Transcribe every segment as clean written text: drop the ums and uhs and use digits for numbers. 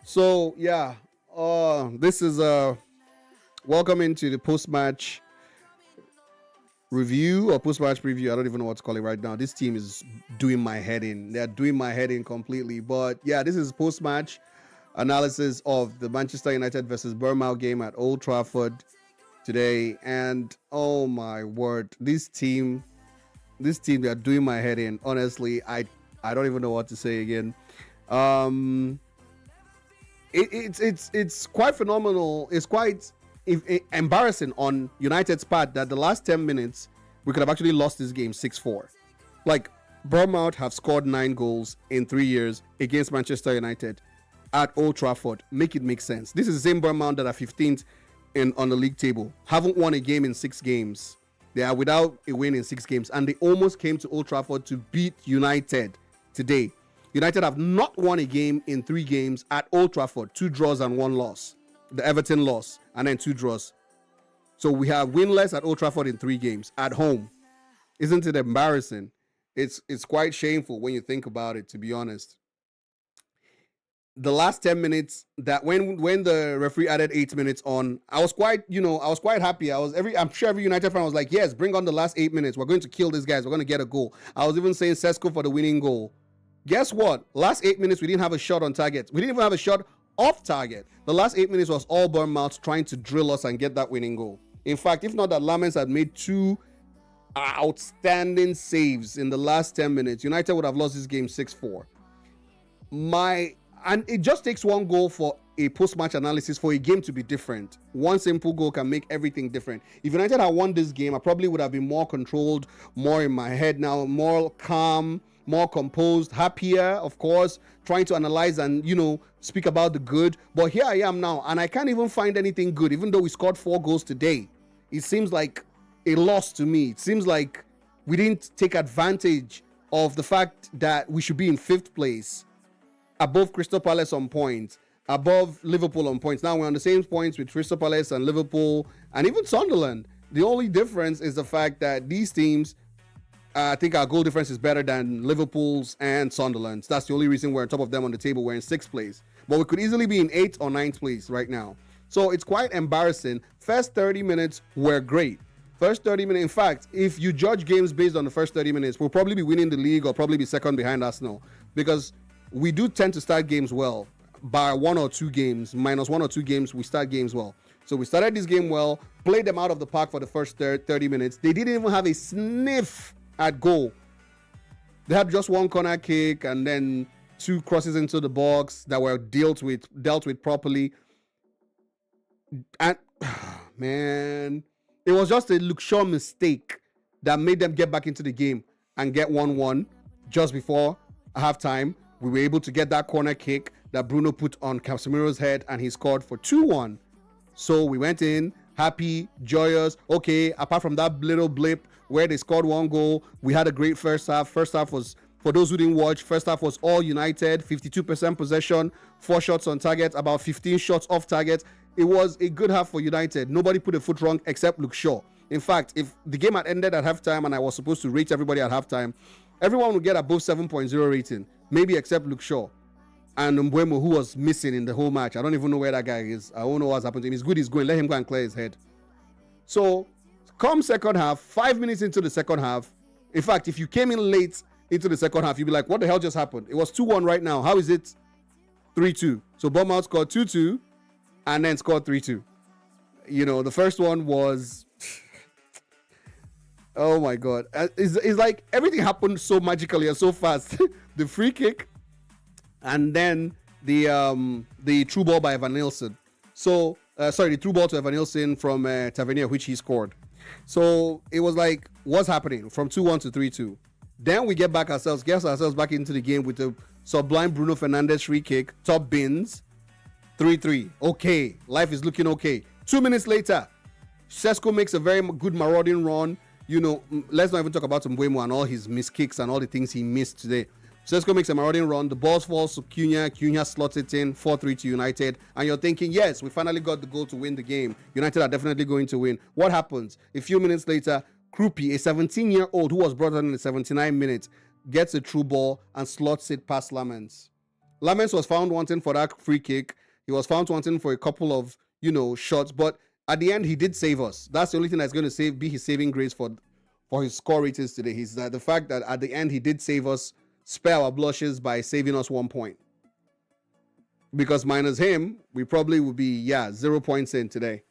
So yeah, this is welcome into the post-match review or post-match preview. I don't even know what to call it right now. This team is doing my head in. They're doing my head in completely. But yeah, this is post-match analysis of the Manchester United versus Bournemouth game at Old Trafford today. And oh my word, this team, they're doing my head in. Honestly, I don't even know what to say again. Um, it's quite phenomenal. It's quite embarrassing on United's part that the last 10 minutes we could have actually lost this game 6-4. Like, Bournemouth have scored 9 goals in 3 years against Manchester United at Old Trafford. Make it make sense. This is the same Bournemouth that are 15th on the league table. Haven't won a game in 6 games. They are without a win in 6 games, and they almost came to Old Trafford to beat United today. United have not won a game in 3 games at Old Trafford. 2 draws and 1 loss. The Everton loss and then 2 draws. So we have winless at Old Trafford in 3 games at home. Isn't it embarrassing? It's quite shameful when you think about it, to be honest. The last 10 minutes, that when the referee added 8 minutes on, I was quite happy. I'm sure every United fan was like, yes, bring on the last 8 minutes. We're going to kill these guys. We're going to get a goal. I was even saying Sesko for the winning goal. Guess what? Last 8 minutes, we didn't have a shot on target. We didn't even have a shot off target. The last 8 minutes was all Bournemouth trying to drill us and get that winning goal. In fact, if not that Lamens had made 2 outstanding saves in the last 10 minutes, United would have lost this game 6-4. And it just takes one goal for a post-match analysis for a game to be different. One simple goal can make everything different. If United had won this game, I probably would have been more controlled, more in my head now, more calm, more composed, happier, of course, trying to analyze and, speak about the good. But here I am now, and I can't even find anything good, even though we scored 4 goals today. It seems like a loss to me. It seems like we didn't take advantage of the fact that we should be in 5th place, above Crystal Palace on points, above Liverpool on points. Now we're on the same points with Crystal Palace and Liverpool and even Sunderland. The only difference is the fact that these teams, I think our goal difference is better than Liverpool's and Sunderland's. That's the only reason we're on top of them on the table. We're in 6th place. But we could easily be in 8th or 9th place right now. So it's quite embarrassing. First 30 minutes were great. First 30 minutes, in fact, if you judge games based on the first 30 minutes, we'll probably be winning the league or probably be second behind Arsenal. Because we do tend to start games well. By 1 or 2 games, minus 1 or 2 games, we start games well. So we started this game well, played them out of the park for the first 30 minutes. They didn't even have a sniff at goal. They had just 1 corner kick and then 2 crosses into the box that were dealt with properly. And man, it was just a Luke Shaw mistake that made them get back into the game and get 1-1 just before halftime. We were able to get that corner kick that Bruno put on Casemiro's head, and he scored for 2-1. So we went in happy, joyous. Okay, apart from that little blip where they scored 1 goal, we had a great first half. First half was, for those who didn't watch, first half was all United, 52% possession, 4 shots on target, about 15 shots off target. It was a good half for United. Nobody put a foot wrong except Luke Shaw. In fact, if the game had ended at halftime and I was supposed to rate everybody at halftime, everyone would get above 7.0 rating, maybe except Luke Shaw and Mbeumo, who was missing in the whole match. I don't even know where that guy is. I don't know what's happened to him. He's good, he's going. Let him go and clear his head. So, come second half, 5 minutes into the second half, in fact, if you came in late into the second half, you'd be like, what the hell just happened? It was 2-1 right now. How is it 3-2? So, Bournemouth scored 2-2 and then scored 3-2. The first one was... oh my God. It's like everything happened so magically and so fast. The free kick and then the through ball by Evan Nilsson. So, the through ball to Evan Nilsson from Tavernier, which he scored. So it was like, what's happening from 2-1 to 3-2? Then we get ourselves back into the game with the sublime Bruno Fernandes free kick, top bins, 3-3. Okay, life is looking okay. 2 minutes later, Sesko makes a very good marauding run. Let's not even talk about Mbeumo and all his missed kicks and all the things he missed today. Sesko makes a marauding run. The ball falls to Cunha. Cunha slots it in, 4-3 to United. And you're thinking, yes, we finally got the goal to win the game. United are definitely going to win. What happens? A few minutes later, Krupi, a 17-year-old who was brought on in the 79 minutes, gets a through ball and slots it past Lamens. Lamens was found wanting for that free kick. He was found wanting for a couple of, shots. But at the end, he did save us. That's the only thing that's going to be his saving grace for his score ratings today. He's that the fact that at the end he did save us, spare our blushes by saving us 1 point. Because minus him, we probably would be 0 points in today.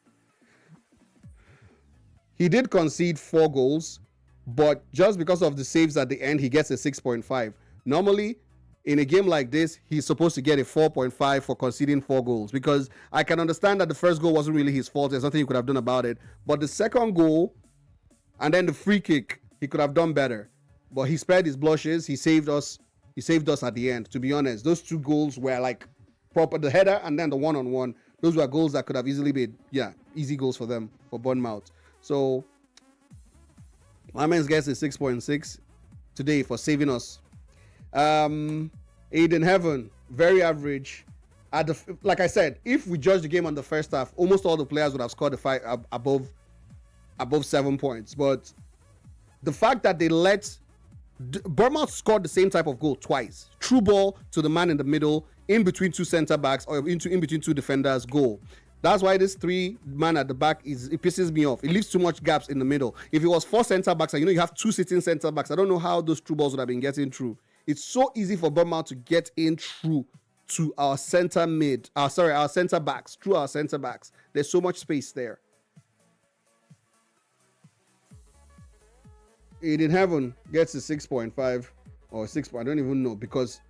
He did concede 4 goals, but just because of the saves at the end, he gets a 6.5. Normally, in a game like this, he's supposed to get a 4.5 for conceding 4 goals, because I can understand that the first goal wasn't really his fault. There's nothing he could have done about it. But the second goal and then the free kick, he could have done better. But he spared his blushes. He saved us. He saved us at the end, to be honest. Those 2 goals were like proper, the header and then the one-on-one. Those were goals that could have easily been, easy goals for them, for Bournemouth. So, my man gets a 6.6 today for saving us. Aiden Heaven, very average. Like I said, if we judge the game on the first half, almost all the players would have scored above 7 points. But the fact that they let Bournemouth scored the same type of goal twice. Through ball to the man in the middle, in between 2 center backs, or in between 2 defenders, goal. That's why this 3-man at the back it pisses me off. It leaves too much gaps in the middle. If it was 4 center backs and you have 2 sitting center backs, I don't know how those through balls would have been getting through. It's so easy for Bournemouth to get in through to our center backs, through our center backs. There's so much space there. Aiden Heaven gets a 6.5 or 6. I don't even know, because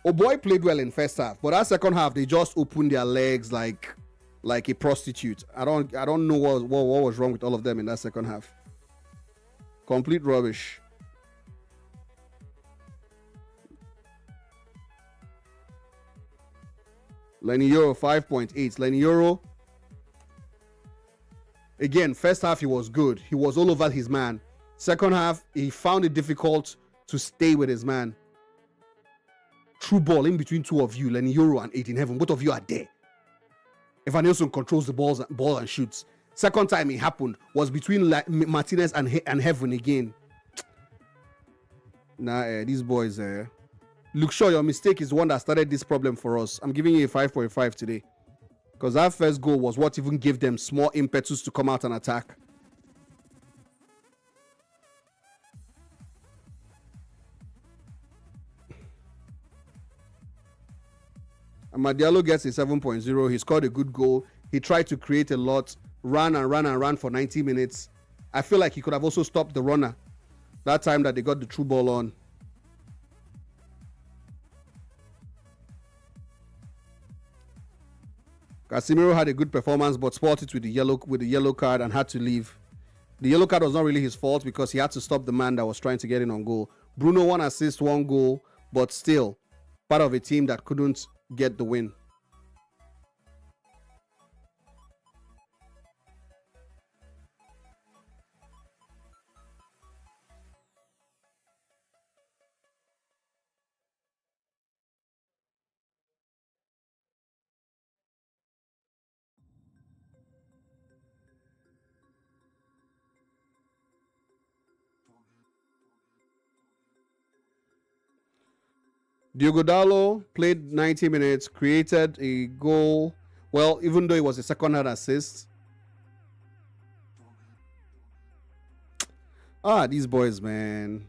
Boy played well in first half, but that second half they just opened their legs like a prostitute. I don't know what was wrong with all of them in that second half. Complete rubbish. Lenny Euro 5.8. Lenny Euro, again, first half he was good. He was all over his man. Second half, he found it difficult to stay with his man. True ball in between 2 of you, Lenny Euro and Aiden Heaven. Both of you are there. Evan Nielsen controls the ball and shoots. Second time it happened was between Martinez and Heaven again. These boys. Look, sure, your mistake is the one that started this problem for us. I'm giving you a 5.5 today, because that first goal was what even gave them small impetus to come out and attack. Amadialo gets a 7.0. He scored a good goal. He tried to create a lot, ran for 90 minutes. I feel like he could have also stopped the runner that time that they got the true ball on. Casemiro had a good performance, but spotted with the yellow card and had to leave. The yellow card was not really his fault, because he had to stop the man that was trying to get in on goal. Bruno 1 assist, 1 goal, but still part of a team that couldn't get the win. Diogo Dalot played 90 minutes, created a goal. Well, even though it was a second-hand assist. These boys, man.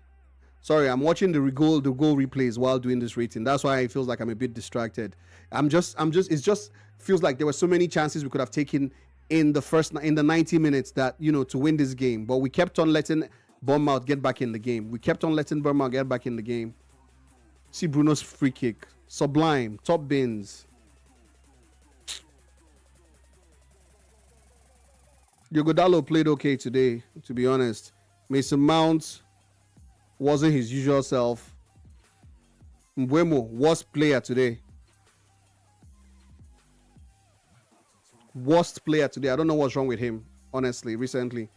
Sorry, I'm watching the goal replays while doing this rating. That's why it feels like I'm a bit distracted. It just feels like there were so many chances we could have taken in the 90 minutes that, to win this game. But we kept on letting Bournemouth get back in the game. See Bruno's free kick. Sublime. Top bins. Diogo Dalot played okay today, to be honest. Mason Mount wasn't his usual self. Mbeumo, worst player today. Worst player today. I don't know what's wrong with him, honestly, recently.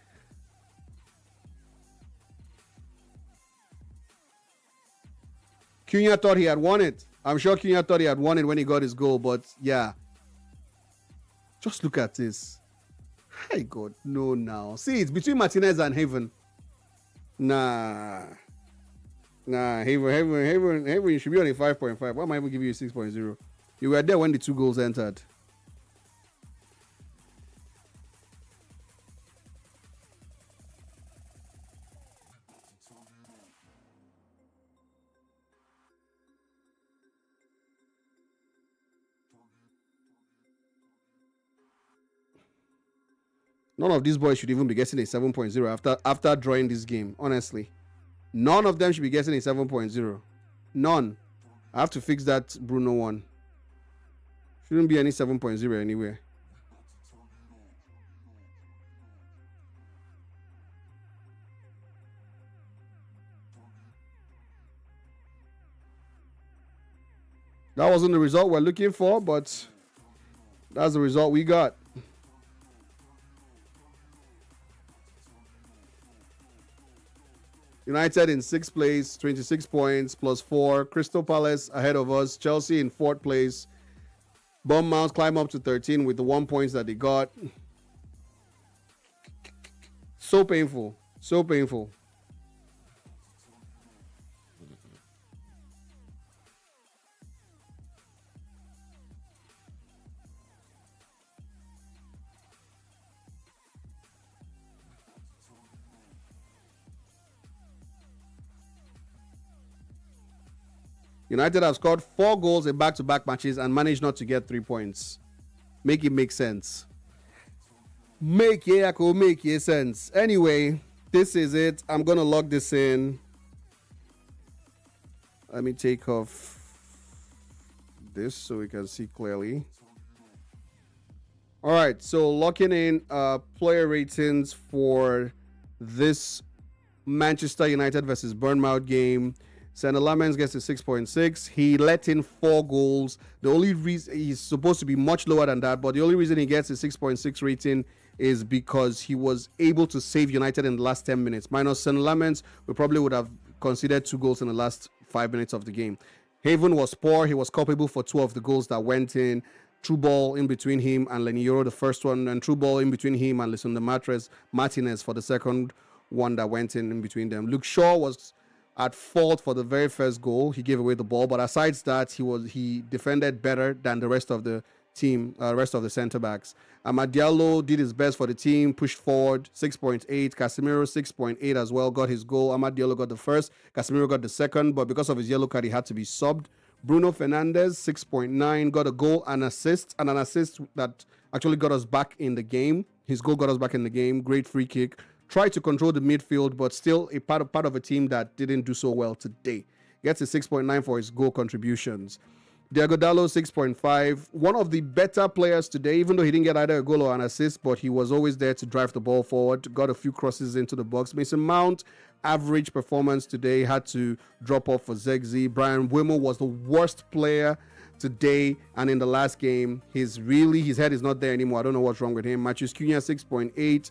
Cunha thought he had won it. I'm sure Cunha thought he had won it when he got his goal, but yeah. Just look at this. Hey God, no now. See, it's between Martinez and Heaven. Nah. Nah, Haven should be on a 5.5. Why am I even giving you a 6.0? You were there when the 2 goals entered. None of these boys should even be getting a 7.0 after drawing this game, honestly. None of them should be getting a 7.0. None. I have to fix that Bruno one. Shouldn't be any 7.0 anywhere. That wasn't the result we're looking for, but that's the result we got. United in 6th place, 26 points, plus 4. Crystal Palace ahead of us. Chelsea in 4th place. Bournemouth climb up to 13 with the 1 points that they got. So painful. So painful. United have scored 4 goals in back-to-back matches and managed not to get 3 points. Make it make sense. Make sense. Anyway, this is it. I'm going to log this in. Let me take off this so we can see clearly. All right, so locking in player ratings for this Manchester United versus Bournemouth game. Sander Lamens gets a 6.6. He let in 4 goals. The only reason he's supposed to be much lower than that, but the only reason he gets a 6.6 rating is because he was able to save United in the last 10 minutes. Minus Sander Lamens, we probably would have considered 2 goals in the last 5 minutes of the game. Haven was poor. He was culpable for 2 of the goals that went in. True ball in between him and Lenny Yoro, the first one, and true ball in between him and Lisandro Martinez for the second one that went in between them. Luke Shaw was at fault for the very first goal. He gave away the ball, but aside that, he defended better than the rest of the team, rest of the centre backs. Amad Diallo did his best for the team, pushed forward, 6.8. Casemiro 6.8 as well, got his goal. Amad Diallo got the first, Casemiro got the second, but because of his yellow card, he had to be subbed. Bruno Fernandes 6.9, got a goal and assist, and an assist that actually got us back in the game. His goal got us back in the game. Great free kick. Tried to control the midfield, but still a part of a team that didn't do so well today. Gets a 6.9 for his goal contributions. Diego Dallo 6.5. One of the better players today, even though he didn't get either a goal or an assist, but he was always there to drive the ball forward. Got a few crosses into the box. Mason Mount, average performance today, had to drop off for Zegzi. Brian Wimmer was the worst player today, and in the last game, his head is not there anymore. I don't know what's wrong with him. Matthews Cunha 6.8.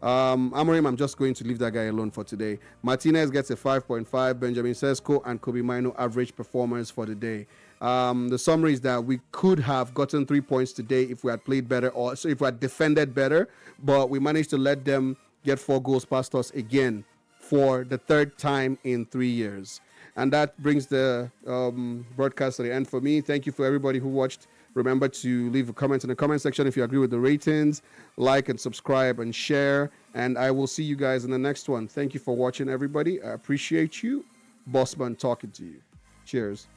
Amorim, I'm just going to leave that guy alone for today. Martinez gets a 5.5. Benjamin Sesko and Kobe Mino average performance for the day. The summary is that we could have gotten 3 points today if we had played better, or so if we had defended better, but we managed to let them get 4 goals past us again for the 3rd time in 3 years. And that brings the broadcast to the end for me. Thank you for everybody who watched. Remember to leave a comment in the comment section if you agree with the ratings. Like and subscribe and share. And I will see you guys in the next one. Thank you for watching, everybody. I appreciate you. Bossman talking to you. Cheers.